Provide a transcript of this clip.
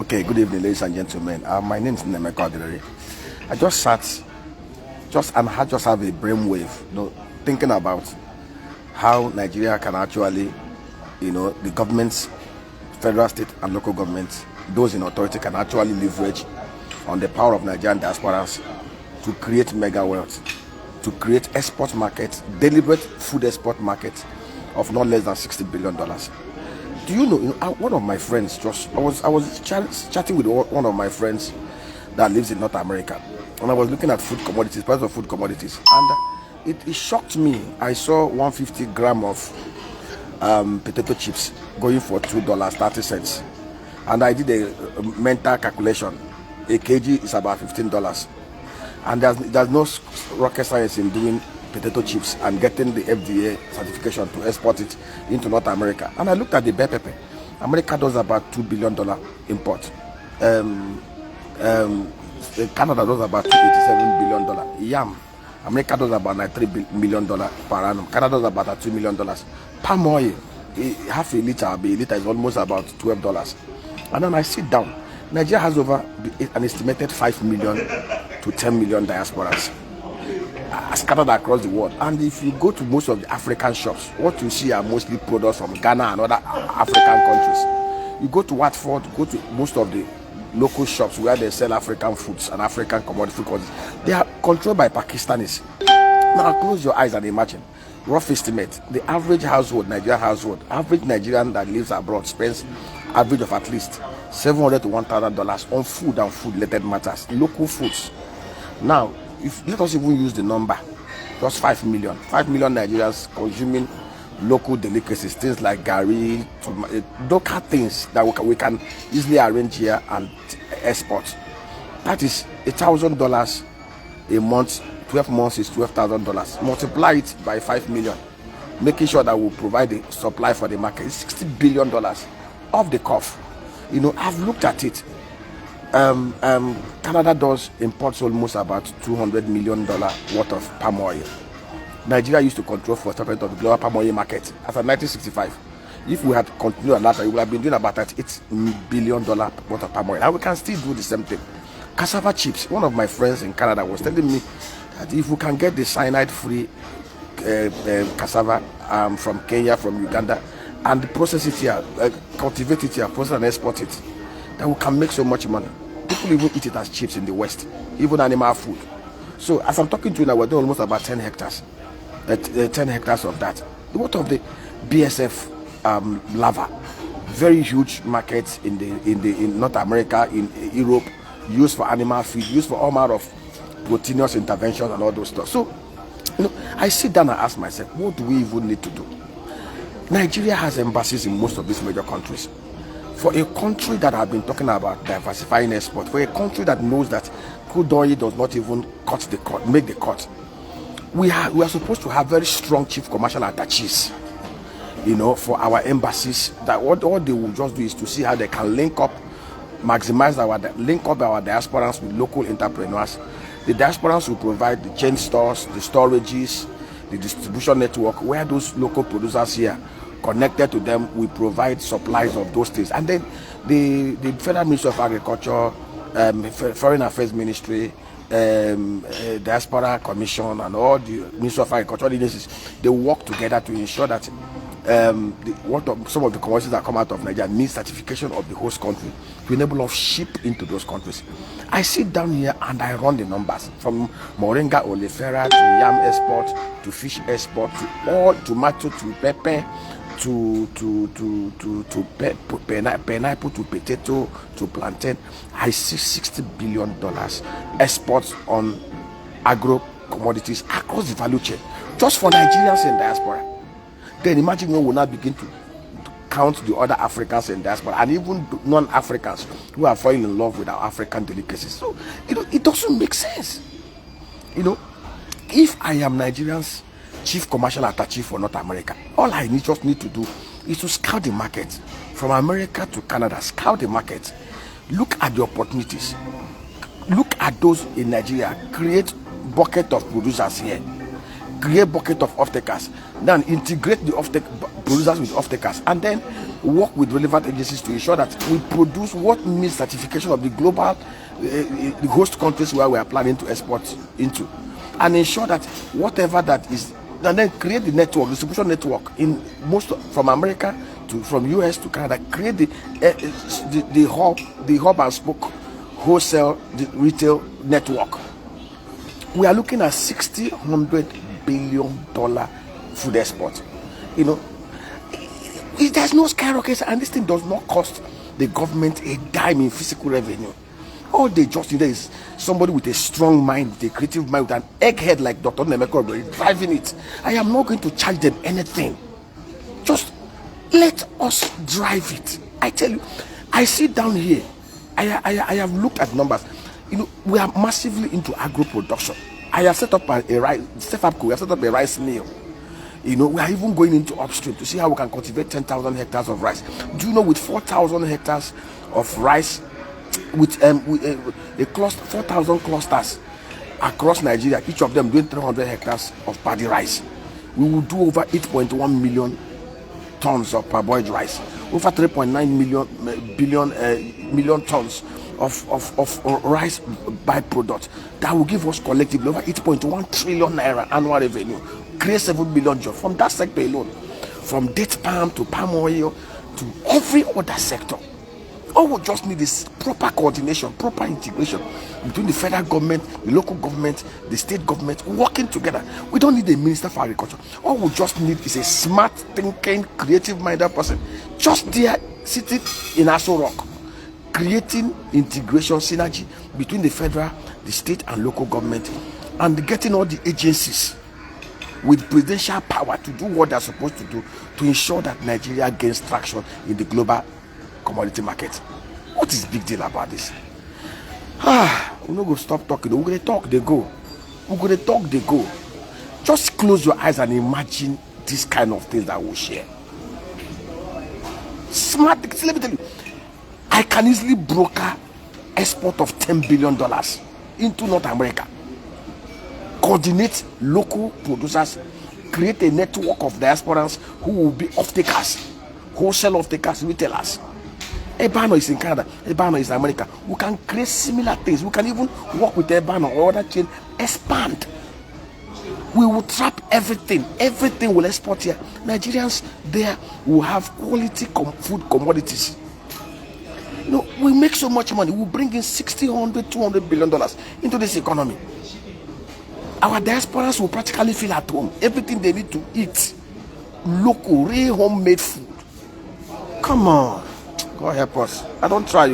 Okay, good evening, ladies and gentlemen. My name is Nemeko Adelere. I just sat, and I just have a brainwave, thinking about how Nigeria can actually, the governments, federal, state, and local governments, those in authority can actually leverage on the power of Nigerian diasporans to create mega wealth, to create export markets, deliberate food export markets of not less than $60 billion. Do you know, one of my friends, I was chatting with one of my friends that lives in North America, and I was looking at food commodities, price of food commodities, and it shocked me. I saw 150 gram of potato chips going for $2.30, and I did a mental calculation. A kg is about $15, and there's no rocket science in doing potato chips and getting the FDA certification to export it into North America. And I looked at the bell pepper. America does about $2 billion import. Canada does about $287 billion. Yam, America does about $93 million per annum. Canada does about $2 million. Palm oil, half a liter is almost about $12. And then I sit down. Nigeria has over an estimated 5 million to 10 million diasporans scattered across the world. And if you go to most of the African shops, what you see are mostly products from Ghana and other African countries. You go to Watford, go to most of the local shops where they sell African foods and African commodity goods. They are controlled by Pakistanis. Now close your eyes and imagine. Rough estimate, the average household, average Nigerian that lives abroad spends average of at least $700 to $1,000 on food and food-related matters, local foods. Now, let us even use the number, just 5 million. 5 million Nigerians consuming local delicacies, things like gari, local things that we can easily arrange here and export. That is $1,000 a month. 12 months is $12,000. Multiply it by 5 million, making sure that we provide the supply for the market. It's $60 billion off the cuff. I've looked at it. Canada does imports almost about $200 million worth of palm oil. Nigeria used to control 40% of the global palm oil market as of 1965. If we had continued on that, we would have been doing about $8 billion worth of palm oil. And we can still do the same thing. Cassava chips. One of my friends in Canada was telling me that if we can get the cyanide-free cassava from Kenya, from Uganda, and process it here, cultivate it here, process and export it, then we can make so much money. People even eat it as chips in the West, even animal food. So as I'm talking to you now, we're doing almost about 10 hectares. 10 hectares of that. What of the BSF lava? Very huge markets in North America, in Europe, used for animal feed, used for all manner of proteinous interventions and all those stuff. So, I sit down and ask myself, what do we even need to do? Nigeria has embassies in most of these major countries. For a country that have been talking about diversifying export, for a country that knows that crude oil does not even make the cut, we are supposed to have very strong chief commercial attaches, for our embassies. That what they will just do is to see how they can link up our diasporans with local entrepreneurs. The diasporans will provide the chain stores, the storages, the distribution network, where those local producers here connected to them will provide supplies of those things. And then the Federal Ministry of Agriculture, Foreign Affairs Ministry, Diaspora Commission, and all the Ministry of Agriculture agencies, they work together to ensure that some of the commodities that come out of Nigeria meet certification of the host country to enable us ship into those countries. I sit down here and I run the numbers from moringa oleifera to yam export to fish export to all tomato to pepper to pineapple to potato to plantain. I see $60 billion exports on agro commodities across the value chain just for Nigerians in diaspora. Then imagine when we now begin to count the other Africans in diaspora and even non-Africans who are falling in love with our African delicacies. So, it doesn't make sense. If I am Nigerian's chief commercial attaché for North America, all I just need to do is to scout the market from America to Canada. Scout the market, look at the opportunities, look at those in Nigeria, create bucket of producers here, create bucket of off-takers, then integrate the producers with off-takers, and then work with relevant agencies to ensure that we produce what meets certification of the global the host countries where we are planning to export into, and ensure that whatever that is, and then create the network, distribution network in from America to from US to Canada, create the hub and spoke wholesale retail network. We are looking at $100 billion food export. There's no skyrocket, and this thing does not cost the government a dime in physical revenue. All they just need is somebody with a strong mind, with a creative mind, with an egghead like Dr. Nemeko driving it. I am not going to charge them anything. Just let us drive it. I tell you, I sit down here. I have looked at numbers. We are massively into agro production. I have set up a rice mill. We are even going into upstream to see how we can cultivate 10,000 hectares of rice. Do you know, with 4,000 hectares of rice, with a cluster, 4,000 clusters across Nigeria, each of them doing 300 hectares of paddy rice, we will do over 8.1 million tons of parboiled rice, over 3.9 million tons of rice byproduct. That will give us collectively over 8.1 trillion naira annual revenue, create 7 million jobs from that sector alone, from date palm to palm oil to every other sector. All we just need is proper coordination, proper integration between the federal government, the local government, the state government, working together. We don't need a minister for agriculture. All we just need is a smart thinking, creative-minded person just there sitting in Aso Rock, creating integration, synergy between the federal, the state, and local government, and getting all the agencies with presidential power to do what they're supposed to do to ensure that Nigeria gains traction in the global commodity market. What is big deal about this? We're not going to stop talking. We're going to talk, they go. We're going to talk, they go. Just close your eyes and imagine this kind of things that we'll share. Smart. Let me tell you, I can easily broker export of $10 billion into North America, coordinate local producers, create a network of diasporans who will be off-takers, wholesale off-takers, retailers. Ebano is in Canada, Ebano is in America. We can create similar things. We can even work with Ebano or other chain, expand. We will trap everything. Everything will export here. Nigerians there will have quality food commodities. We make so much money. We bring in $60, $100, $200 billion into this economy. Our diasporans will practically feel at home. Everything they need to eat, local, real homemade food. Come on. God help us. I don't try you.